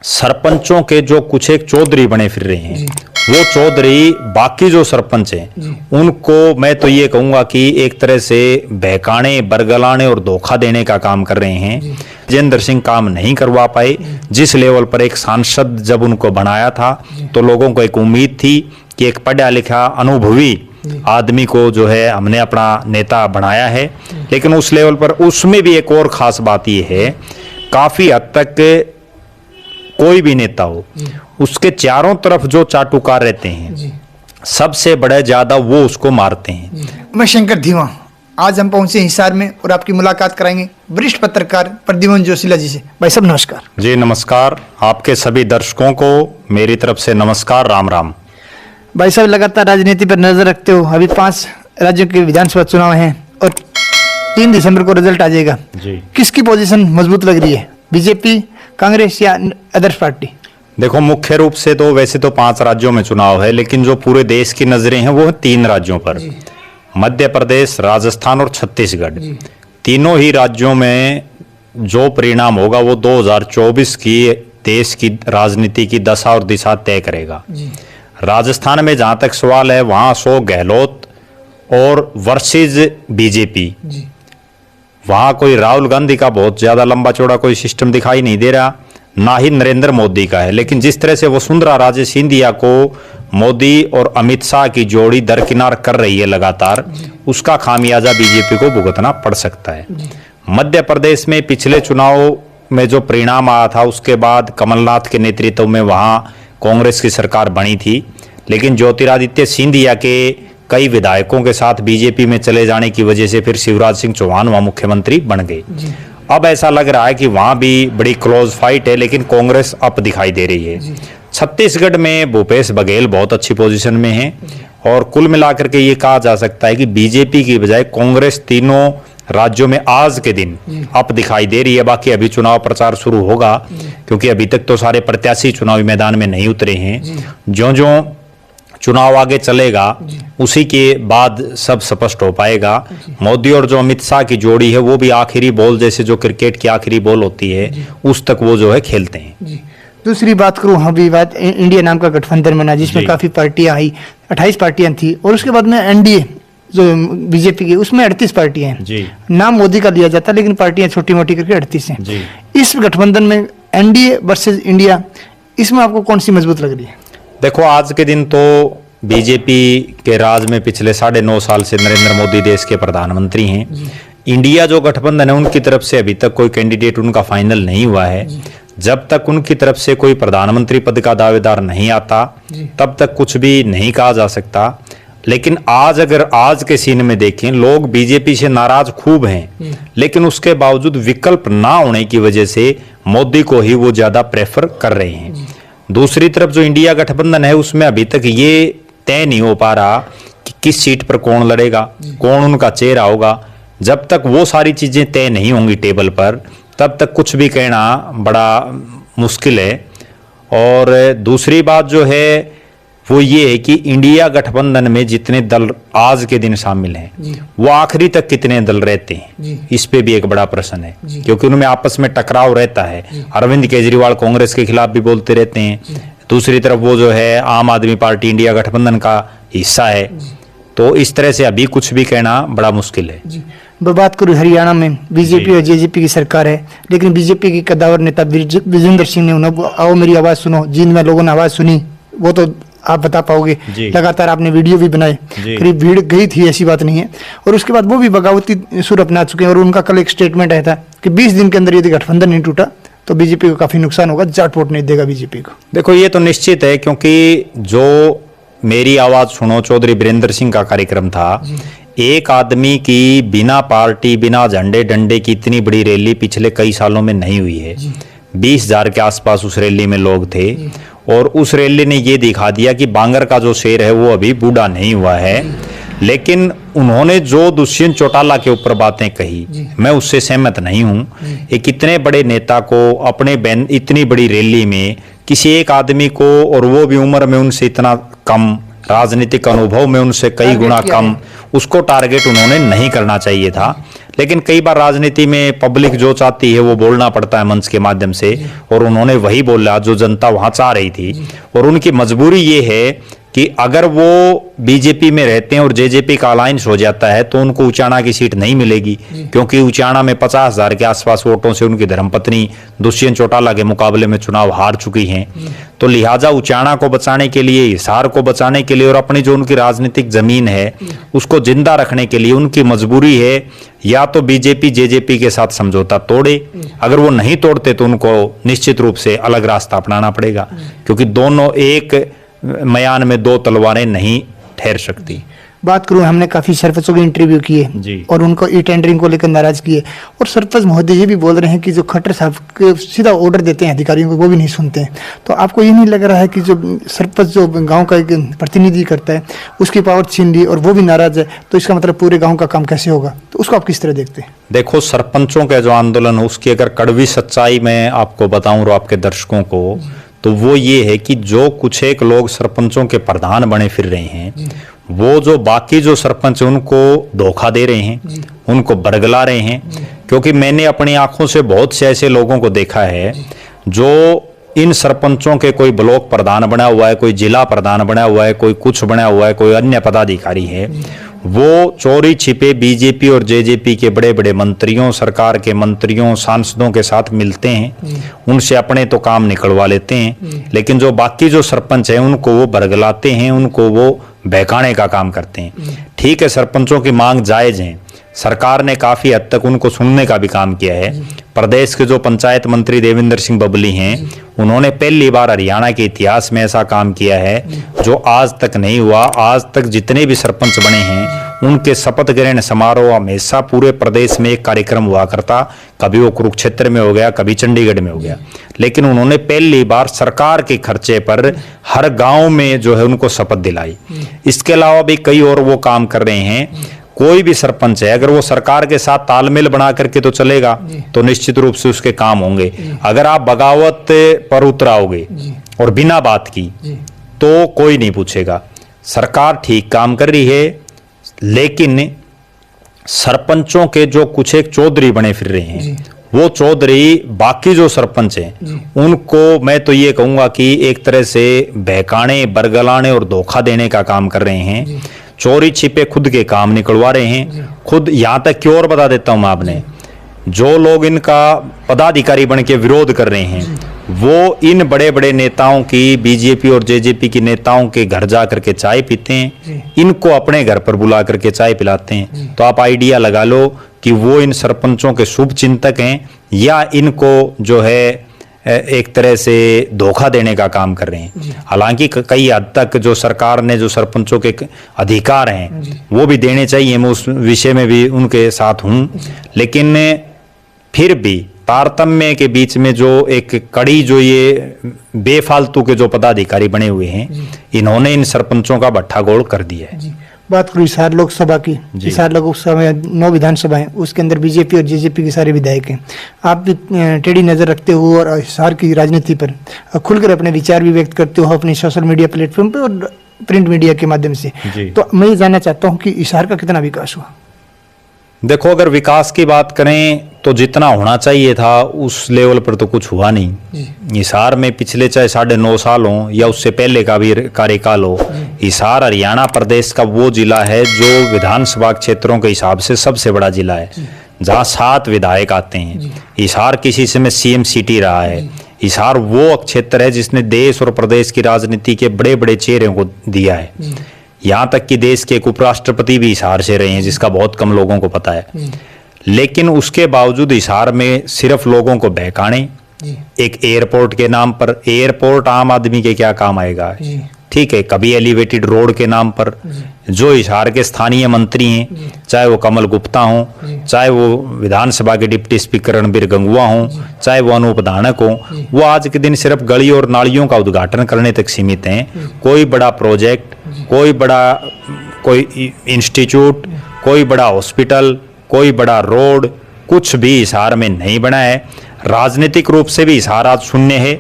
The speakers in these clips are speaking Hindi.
सरपंचों के जो कुछ एक चौधरी बने फिर रहे हैं, वो चौधरी बाकी जो सरपंच हैं उनको मैं तो ये कहूंगा कि एक तरह से बहकाने, बरगलाने और धोखा देने का काम कर रहे हैं। जितेंद्र सिंह काम नहीं करवा पाए। जिस लेवल पर एक सांसद जब उनको बनाया था तो लोगों को एक उम्मीद थी कि एक पढ़ा लिखा अनुभवी आदमी को जो है हमने अपना नेता बनाया है, लेकिन उस लेवल पर उसमें भी एक और खास बात यह है, काफी हद तक कोई भी नेता हो उसके चारों तरफ जो चाटुकार रहते हैं, सबसे बड़े ज्यादा वो उसको मारते हैं। मैं शंकर धीमा, आज हम पहुंचे हिसार में और आपकी मुलाकात कराएंगे वरिष्ठ पत्रकार प्रद्युमन जोशीला जी से। भाई साहब नमस्कार। जी नमस्कार, आपके सभी दर्शकों को मेरी तरफ से नमस्कार, राम राम। भाई साहब लगातार राजनीति पर नजर रखते हो, अभी 5 राज्यों के विधानसभा चुनाव हैं और 3 दिसंबर को रिजल्ट आ जाएगा जी। किसकी पोजीशन मजबूत लग रही है, बीजेपी, कांग्रेस या अदर्स पार्टी? देखो, मुख्य रूप से तो वैसे तो 5 राज्यों में चुनाव है, लेकिन जो पूरे देश की नजरें हैं वो है 3 राज्यों पर, मध्य प्रदेश, राजस्थान और छत्तीसगढ़। तीनों ही राज्यों में जो परिणाम होगा वो 2024 की देश की राजनीति की दशा और दिशा तय करेगा। राजस्थान में जहां तक सवाल है, वहां अशोक गहलोत और वर्सेज बीजेपी, वहां कोई राहुल गांधी का बहुत ज्यादा लंबा चौड़ा कोई सिस्टम दिखाई नहीं दे रहा, ना ही नरेंद्र मोदी का है। लेकिन जिस तरह से वसुंधरा राजे सिंधिया को मोदी और अमित शाह की जोड़ी दरकिनार कर रही है लगातार, उसका खामियाजा बीजेपी को भुगतना पड़ सकता है। मध्य प्रदेश में पिछले चुनाव में जो परिणाम आया था, उसके बाद कमलनाथ के नेतृत्व में वहां कांग्रेस की सरकार बनी थी, लेकिन ज्योतिरादित्य सिंधिया के कई विधायकों के साथ बीजेपी में चले जाने की वजह से फिर शिवराज सिंह चौहान वहां मुख्यमंत्री बन गए। अब ऐसा लग रहा है कि वहां भी बड़ी क्लोज फाइट है, लेकिन कांग्रेस अप दिखाई दे रही है। छत्तीसगढ़ में भूपेश बघेल बहुत अच्छी पोजीशन में है और कुल मिलाकर के ये कहा जा सकता है कि बीजेपी की बजाय कांग्रेस तीनों राज्यों में आज के दिन अप दिखाई दे रही है। बाकी अभी चुनाव प्रचार शुरू होगा, क्योंकि अभी तक तो सारे प्रत्याशी चुनावी मैदान में नहीं उतरे हैं। ज्यों-ज्यों चुनाव आगे चलेगा उसी के बाद सब स्पष्ट हो पाएगा। मोदी और जो अमित शाह की जोड़ी है वो भी आखिरी बॉल, जैसे जो क्रिकेट की आखिरी बॉल होती है, उस तक वो जो है खेलते हैं। दूसरी बात करूं, अभी बात इंडिया नाम का गठबंधन बना जिसमें काफी पार्टियां आई, 28 पार्टियां थी, और उसके बाद में एनडीए जो बीजेपी की, उसमें 38 पार्टियां हैं। नाम मोदी का लिया जाता है लेकिन पार्टियां छोटी मोटी करके 38 हैं। इस गठबंधन में एनडीए वर्सेस इंडिया, इसमें आपको कौन सी मजबूत लग रही है? देखो, आज के दिन तो बीजेपी के राज में पिछले 9.5 साल से नरेंद्र मोदी देश के प्रधानमंत्री हैं। इंडिया जो गठबंधन है उनकी तरफ से अभी तक कोई कैंडिडेट उनका फाइनल नहीं हुआ है। जब तक उनकी तरफ से कोई प्रधानमंत्री पद का दावेदार नहीं आता तब तक कुछ भी नहीं कहा जा सकता। लेकिन आज अगर आज के सीन में देखें, लोग बीजेपी से नाराज खूब हैं, लेकिन उसके बावजूद विकल्प ना होने की वजह से मोदी को ही वो ज्यादा प्रेफर कर रहे हैं। दूसरी तरफ जो इंडिया गठबंधन है उसमें अभी तक ये तय नहीं हो पा रहा कि किस सीट पर कौन लड़ेगा, कौन उनका चेहरा होगा। जब तक वो सारी चीजें तय नहीं होंगी टेबल पर, तब तक कुछ भी कहना बड़ा मुश्किल है। और दूसरी बात जो है वो ये है कि इंडिया गठबंधन में जितने दल आज के दिन शामिल हैं वो आखिरी तक कितने दल रहते हैं, इस पे भी एक बड़ा प्रश्न है, क्योंकि उनमें आपस में टकराव रहता है। अरविंद केजरीवाल कांग्रेस के खिलाफ भी बोलते रहते हैं, दूसरी तरफ वो जो है आम आदमी पार्टी इंडिया गठबंधन का हिस्सा है। तो इस तरह से अभी कुछ भी कहना बड़ा मुश्किल है। बात करूँ हरियाणा में बीजेपी और जेजेपी की सरकार है, लेकिन बीजेपी के कद्दावर नेता विजेंद्र सिंह ने उन्हें आओ मेरी आवाज सुनो, जिन में लोगों ने आवाज सुनी वो तो आप बता पाओगे, लगातार आपने वीडियो भी बनाए, करीब भीड़ गई थी, ऐसी बात नहीं है। और उसके बाद वो भी बगावती सुर अपना चुके हैं और उनका कल एक स्टेटमेंट आया था कि 20 दिन के अंदर यदि गठबंधन नहीं टूटा तो बीजेपी को काफी नुकसान होगा, जाट वोट नहीं देगा बीजेपी को। देखो, ये तो निश्चित है, क्योंकि जो मेरी आवाज सुनो चौधरी वीरेंद्र सिंह का कार्यक्रम था, एक आदमी की बिना पार्टी बिना झंडे डंडे की इतनी बड़ी रैली पिछले कई सालों में नहीं हुई है। 20,000 के आसपास उस रैली में लोग थे और उस रैली ने ये दिखा दिया कि बांगर का जो शेर है वो अभी बूढ़ा नहीं हुआ है। लेकिन उन्होंने जो दुष्यंत चौटाला के ऊपर बातें कही, मैं उससे सहमत नहीं हूं। एक इतने बड़े नेता को अपने इतनी बड़ी रैली में किसी एक आदमी को, और वो भी उम्र में उनसे इतना कम, राजनीतिक अनुभव में उनसे कई गुना कम, उसको टारगेट उन्होंने नहीं करना चाहिए था। लेकिन कई बार राजनीति में पब्लिक जो चाहती है वो बोलना पड़ता है मंच के माध्यम से, और उन्होंने वही बोला जो जनता वहां चाह रही थी। और उनकी मजबूरी ये है कि अगर वो बीजेपी में रहते हैं और जेजेपी का अलायंस हो जाता है तो उनको उचाना की सीट नहीं मिलेगी, क्योंकि उचाना में 50,000 के आसपास वोटों से उनकी धर्मपत्नी दुष्यंत चौटाला के मुकाबले में चुनाव हार चुकी हैं। तो लिहाजा उचाना को बचाने के लिए, हिसार को बचाने के लिए और अपनी जो उनकी राजनीतिक जमीन है उसको जिंदा रखने के लिए उनकी मजबूरी है या तो बीजेपी जेजेपी के साथ समझौता तोड़े, अगर वो नहीं तोड़ते तो उनको निश्चित रूप से अलग रास्ता अपनाना पड़ेगा, क्योंकि दोनों एक मयान में दो तलवारें नहीं ठहर सकती। बात करूं, हमने काफी सरपंचों के इंटरव्यू किए और उनको ई टेंडरिंग को लेकर नाराज किए, और सरपंच महोदय ये भी बोल रहे हैं कि जो खट्टर साहब के सीधा ऑर्डर देते हैं अधिकारियों को वो भी नहीं सुनते हैं। तो आपको ये नहीं लग रहा है कि जो सरपंच जो गांव का एक प्रतिनिधि करता है उसकी पावर छीन ली और वो भी नाराज है, तो इसका मतलब पूरे गाँव का काम कैसे होगा? तो उसको आप किस तरह देखते हैं? देखो, सरपंचों का जो आंदोलन है उसकी अगर कड़वी सच्चाई मैं आपको बताऊं और आपके दर्शकों को, तो वो ये है कि जो कुछ एक लोग सरपंचों के प्रधान बने फिर रहे हैं, वो जो बाकी जो सरपंच उनको धोखा दे रहे हैं, उनको बरगला रहे हैं। क्योंकि मैंने अपनी आंखों से बहुत से ऐसे लोगों को देखा है जो इन सरपंचों के कोई ब्लॉक प्रधान बना हुआ है, कोई जिला प्रधान बना हुआ है, कोई कुछ बना हुआ है, कोई अन्य पदाधिकारी है, वो चोरी छिपे बीजेपी और जेजेपी के बड़े बड़े मंत्रियों, सरकार के मंत्रियों, सांसदों के साथ मिलते हैं, उनसे अपने तो काम निकलवा लेते हैं, लेकिन जो बाकी जो सरपंच हैं उनको वो बरगलाते हैं, उनको वो बहकाने का काम करते हैं। ठीक है, सरपंचों की मांग जायज है, सरकार ने काफी हद तक उनको सुनने का भी काम किया है। प्रदेश के जो पंचायत मंत्री देवेंद्र सिंह बबली हैं, उन्होंने पहली बार हरियाणा के इतिहास में ऐसा काम किया है जो आज तक नहीं हुआ। आज तक जितने भी सरपंच बने हैं उनके शपथ ग्रहण समारोह हमेशा पूरे प्रदेश में एक कार्यक्रम हुआ करता, कभी वो कुरुक्षेत्र में हो गया, कभी चंडीगढ़ में हो गया, लेकिन उन्होंने पहली बार सरकार के खर्चे पर हर गांव में जो है उनको शपथ दिलाई। इसके अलावा भी कई और वो काम कर रहे हैं। कोई भी सरपंच है अगर वो सरकार के साथ तालमेल बना करके तो चलेगा तो निश्चित रूप से उसके काम होंगे। अगर आप बगावत पर उतराओगे और बिना बात की तो कोई नहीं पूछेगा। सरकार ठीक काम कर रही है, लेकिन सरपंचों के जो कुछ एक चौधरी बने फिर रहे हैं, वो चौधरी बाकी जो सरपंच हैं उनको मैं तो ये कहूंगा कि एक तरह से बहकाने, बरगलाने और धोखा देने का काम कर रहे हैं। चोरी छिपे खुद के काम निकलवा रहे हैं। खुद यहाँ तक क्यों और बता देता हूं मैं आपने, जो लोग इनका पदाधिकारी बन के विरोध कर रहे हैं वो इन बड़े बड़े नेताओं की, बीजेपी और जेजेपी की नेताओं के घर जा करके चाय पीते हैं, इनको अपने घर पर बुला करके चाय पिलाते हैं। तो आप आइडिया लगा लो कि वो इन सरपंचों के शुभ चिंतक हैं या इनको जो है एक तरह से धोखा देने का काम कर रहे हैं। हालांकि कई हद तक जो सरकार ने जो सरपंचों के अधिकार हैं वो भी देने चाहिए, मैं उस विषय में भी उनके साथ हूं, लेकिन फिर भी तारतम्य के बीच में जो एक कड़ी जो ये बेफालतू के जो पदाधिकारी बने हुए हैं, इन्होंने इन सरपंचों का भट्ठा गोल कर दिया है। बात करूँ हिसार लोकसभा की, हिसार लोकसभा में 9 विधानसभा है, उसके अंदर बीजेपी और जेजेपी के सारे विधायक हैं। आप भी टेढ़ी नजर रखते हो और हिसार की राजनीति पर खुलकर अपने विचार भी व्यक्त करते हो अपने सोशल मीडिया प्लेटफॉर्म पे और प्रिंट मीडिया के माध्यम से, तो मैं ये जानना चाहता हूँ कि हिसार का कितना विकास हुआ? देखो, अगर विकास की बात करें तो जितना होना चाहिए था उस लेवल पर तो कुछ हुआ नहीं। हिसार में पिछले चाहे 9.5 साल हो या उससे पहले का भी कार्यकाल हो, हिसार हरियाणा प्रदेश का वो जिला है जो विधानसभा क्षेत्रों के हिसाब से सबसे बड़ा जिला है, जहाँ 7 विधायक आते हैं। हिसार किसी समय सीएम सिटी रहा है। हिसार वो क्षेत्र है जिसने देश और प्रदेश की राजनीति के बड़े बड़े चेहरों को दिया है। यहाँ तक कि देश के एक उपराष्ट्रपति भी हिसार से रहे हैं, जिसका बहुत कम लोगों को पता है। लेकिन उसके बावजूद हिसार में सिर्फ लोगों को बहकाने, एक एयरपोर्ट के नाम पर, एयरपोर्ट आम आदमी के क्या काम आएगा, ठीक है, कभी एलिवेटेड रोड के नाम पर जो हिसार के स्थानीय मंत्री हैं, चाहे वो कमल गुप्ता हो, चाहे वो विधानसभा के डिप्टी स्पीकर रणबीर गंगुआ हो, चाहे वो अनूप धानक हो, वो आज के दिन सिर्फ गली और नालियों का उद्घाटन करने तक सीमित हैं। कोई बड़ा प्रोजेक्ट, कोई इंस्टीट्यूट, कोई बड़ा हॉस्पिटल, कोई बड़ा रोड, कुछ भी हिसार में नहीं बना है। राजनीतिक रूप से भी हिसार आज शून्य है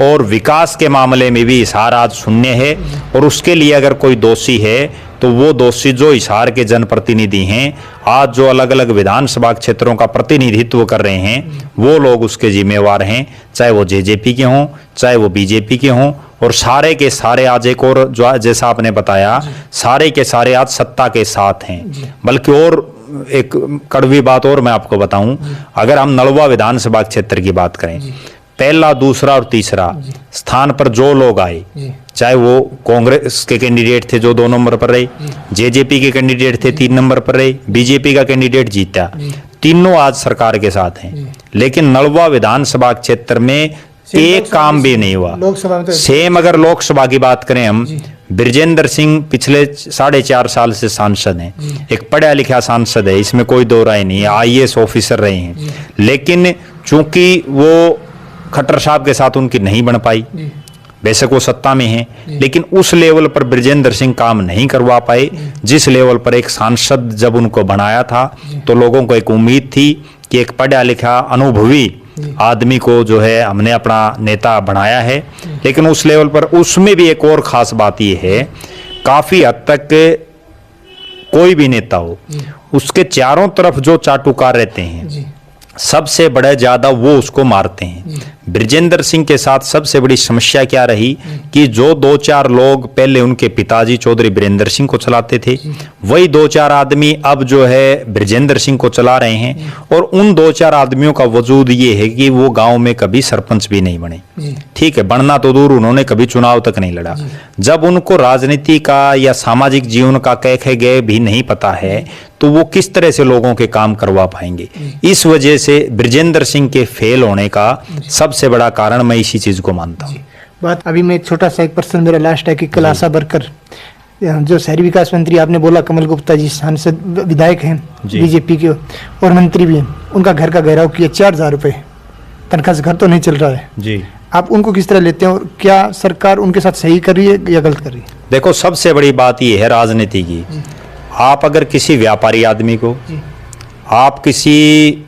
और विकास के मामले में भी हिसार आज शून्य है। और उसके लिए अगर कोई दोषी है तो वो दोषी जो हिसार के जनप्रतिनिधि हैं, आज जो अलग अलग विधानसभा क्षेत्रों का प्रतिनिधित्व कर रहे हैं, वो लोग उसके जिम्मेवार हैं, चाहे वो जेजेपी के हों, चाहे वो बीजेपी के हों। और सारे के सारे आज एक और जो जैसा आपने बताया, सारे के सारे आज सत्ता के साथ हैं। बल्कि और एक कड़वी बात और मैं आपको बताऊं, अगर हम नलवा विधानसभा क्षेत्र की बात करें, पहला, दूसरा और तीसरा स्थान पर जो लोग आए, चाहे वो कांग्रेस के कैंडिडेट थे जो 2 नंबर पर रहे, जेजेपी के कैंडिडेट थे 3 नंबर पर रहे, बीजेपी का कैंडिडेट जीता, तीनों आज सरकार के साथ हैं। लेकिन नलवा विधानसभा क्षेत्र में एक काम भी नहीं हुआ। लोकसभा में तो सेम अगर लोकसभा की बात करें हम, ब्रजेंद्र सिंह पिछले 4.5 साल से सांसद हैं, एक पढ़ा लिखा सांसद है, इसमें कोई दो राय नहीं है, आईएएस ऑफिसर रहे हैं। लेकिन चूंकि वो खट्टर साहब के साथ उनकी नहीं बन पाई, बेशक वो सत्ता में हैं, लेकिन उस लेवल पर ब्रजेंद्र सिंह काम नहीं करवा पाए जिस लेवल पर एक सांसद जब उनको बनाया था। तो लोगों को एक उम्मीद थी कि एक पढ़ा लिखा अनुभवी आदमी को जो है हमने अपना नेता बनाया है। लेकिन उस लेवल पर उसमें भी एक और खास बात ये है, काफी हद तक कोई भी नेता हो, उसके चारों तरफ जो चाटुकार रहते हैं, सबसे बड़ा ज्यादा वो उसको मारते हैं। ब्रजेंद्र सिंह के साथ सबसे बड़ी समस्या क्या रही कि जो 2-4 लोग पहले उनके पिताजी चौधरी बीरेंद्र सिंह को चलाते थे, वही 2-4 आदमी अब जो है ब्रजेंद्र सिंह को चला रहे हैं। और उन 2-4 आदमियों का वजूद ये है कि वो गांव में कभी सरपंच भी नहीं बने, ठीक है, बनना तो दूर, उन्होंने कभी चुनाव तक नहीं लड़ा। जब उनको राजनीति का या सामाजिक जीवन का कह गए भी नहीं पता है, तो वो किस तरह से लोगों के काम करवा पाएंगे। इस वजह से ब्रजेंद्र सिंह के फेल होने का सबसे बड़ा कारण मैं इसी चीज को मानता हूँ। बात अभी मैं छोटा सा एक प्रश्न मेरा लास्ट है कि कल आशा वर्कर जो शहरी विकास मंत्री आपने बोला कमल गुप्ता जी सांसद विधायक हैं बीजेपी के और मंत्री भी हैं, उनका घर का घेराव किया 4,000 रुपये, तनख्वाह से घर तो नहीं चल रहा है जी। आप उनको किस तरह लेते हैं और क्या सरकार उनके साथ सही कर रही है या गलत कर रही है? देखो, सबसे बड़ी बात यह है राजनीति की, आप अगर किसी व्यापारी आदमी को, आप किसी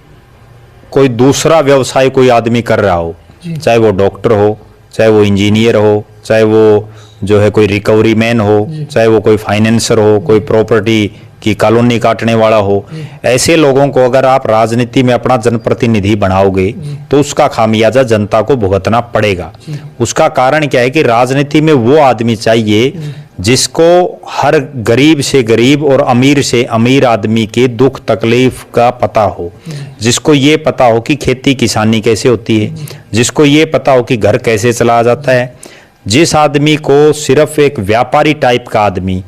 कोई दूसरा व्यवसाय कोई आदमी कर रहा हो, चाहे वो डॉक्टर हो, चाहे वो इंजीनियर हो, चाहे वो जो है कोई रिकवरी मैन हो, चाहे वो कोई फाइनेंसर हो, कोई प्रॉपर्टी की कॉलोनी काटने वाला हो, ऐसे लोगों को अगर आप राजनीति में अपना जनप्रतिनिधि बनाओगे तो उसका खामियाजा जनता को भुगतना पड़ेगा। उसका कारण क्या है कि राजनीति में वो आदमी चाहिए जिसको हर गरीब से गरीब और अमीर से अमीर आदमी के दुख तकलीफ का पता हो, जिसको ये पता हो कि खेती किसानी कैसे होती है, जिसको ये पता हो कि घर कैसे चलाया जाता है। जिस आदमी को सिर्फ एक व्यापारी टाइप का आदमी,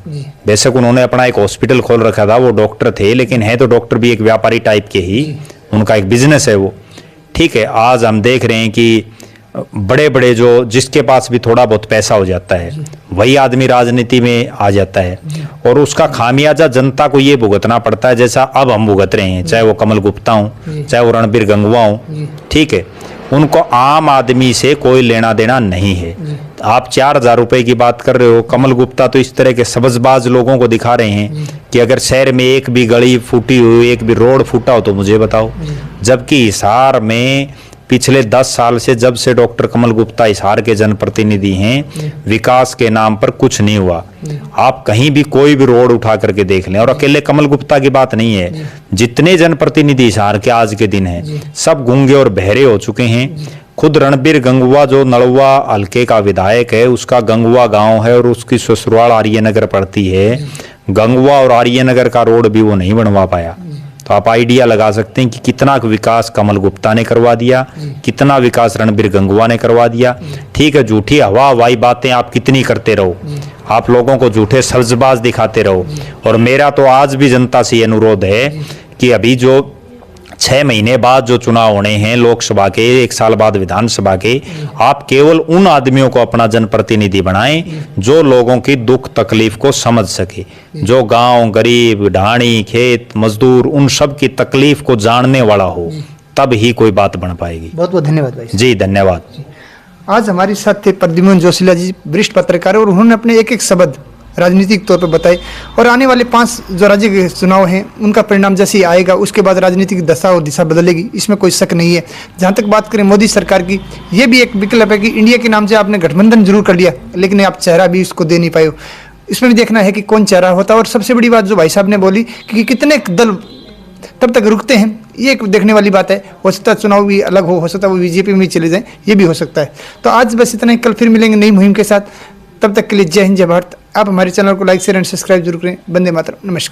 बेशक उन्होंने अपना एक हॉस्पिटल खोल रखा था, वो डॉक्टर थे, लेकिन है तो डॉक्टर भी एक व्यापारी टाइप के ही, उनका एक बिजनेस है वो, ठीक है। आज हम देख रहे हैं कि बड़े बड़े जो जिसके पास भी थोड़ा बहुत पैसा हो जाता है वही आदमी राजनीति में आ जाता है और उसका खामियाजा जनता को ये भुगतना पड़ता है, जैसा अब हम भुगत रहे हैं, चाहे वो कमल गुप्ता हो, चाहे वो रणबीर गंगवा हो, ठीक है। उनको आम आदमी से कोई लेना देना नहीं है। आप 4,000 रुपए की बात कर रहे हो, कमल गुप्ता तो इस तरह के सबजबाज लोगों को दिखा रहे हैं कि अगर शहर में एक भी गली फूटी हुई, एक भी रोड फूटा हो तो मुझे बताओ। जबकि हिसार में पिछले 10 साल से, जब से डॉक्टर कमल गुप्ता हिसार के जनप्रतिनिधि हैं, विकास के नाम पर कुछ नहीं हुआ। आप कहीं भी कोई भी रोड उठा करके देख लें, और अकेले कमल गुप्ता की बात नहीं है, जितने जनप्रतिनिधि हिसार के आज के दिन हैं सब गूंगे और बहरे हो चुके हैं। खुद रणबीर गंगवा जो नलवा हल्के का विधायक है, उसका गंगवा गांव है और उसकी ससुराल आर्यनगर पड़ती है, गंगवा और आर्यनगर का रोड भी वो नहीं बनवा पाया। तो आप आइडिया लगा सकते हैं कि कितना विकास कमल गुप्ता ने करवा दिया, कितना विकास रणबीर गंगवा ने करवा दिया। ठीक है, झूठी हवा हवाई बातें आप कितनी करते रहो, आप लोगों को झूठे सब्जबाज दिखाते रहो। और मेरा तो आज भी जनता से अनुरोध है कि अभी जो 6 महीने बाद जो चुनाव होने हैं लोकसभा के, 1 साल बाद विधानसभा के, आप केवल उन आदमियों को अपना जनप्रतिनिधि बनाएं जो लोगों की दुख तकलीफ को समझ सके, जो गांव गरीब ढाणी खेत मजदूर उन सब की तकलीफ को जानने वाला हो, तब ही कोई बात बन पाएगी। बहुत बहुत धन्यवाद भाई जी, धन्यवाद। आज हमारे साथ थे प्रद्युम्न जोशीला जी, वरिष्ठ पत्रकार, और उन्होंने अपने एक एक शब्द राजनीतिक तौर पर बताए। और आने वाले 5 जो राज्य के चुनाव हैं उनका परिणाम जैसे ही आएगा उसके बाद राजनीतिक दशा और दिशा बदलेगी, इसमें कोई शक नहीं है। जहाँ तक बात करें मोदी सरकार की, ये भी एक विकल्प है कि इंडिया के नाम से आपने गठबंधन जरूर कर लिया लेकिन आप चेहरा भी इसको दे नहीं पाए। इसमें भी देखना है कि कौन चाह रहा होता है। और सबसे बड़ी बात जो भाई साहब ने बोली कि कितने दल तब तक रुकते हैं, ये एक देखने वाली बात है। हो सकता है चुनाव भी अलग हो सकता है वो बीजेपी में चले जाएं, ये भी हो सकता है। तो आज बस इतना ही, कल फिर मिलेंगे नई मुहिम के साथ। तब तक के लिए जय हिंद जय भारत। आप हमारे चैनल को लाइक शेयर एंड सब्सक्राइब जरूर करें। वंदे मातरम। नमस्कार।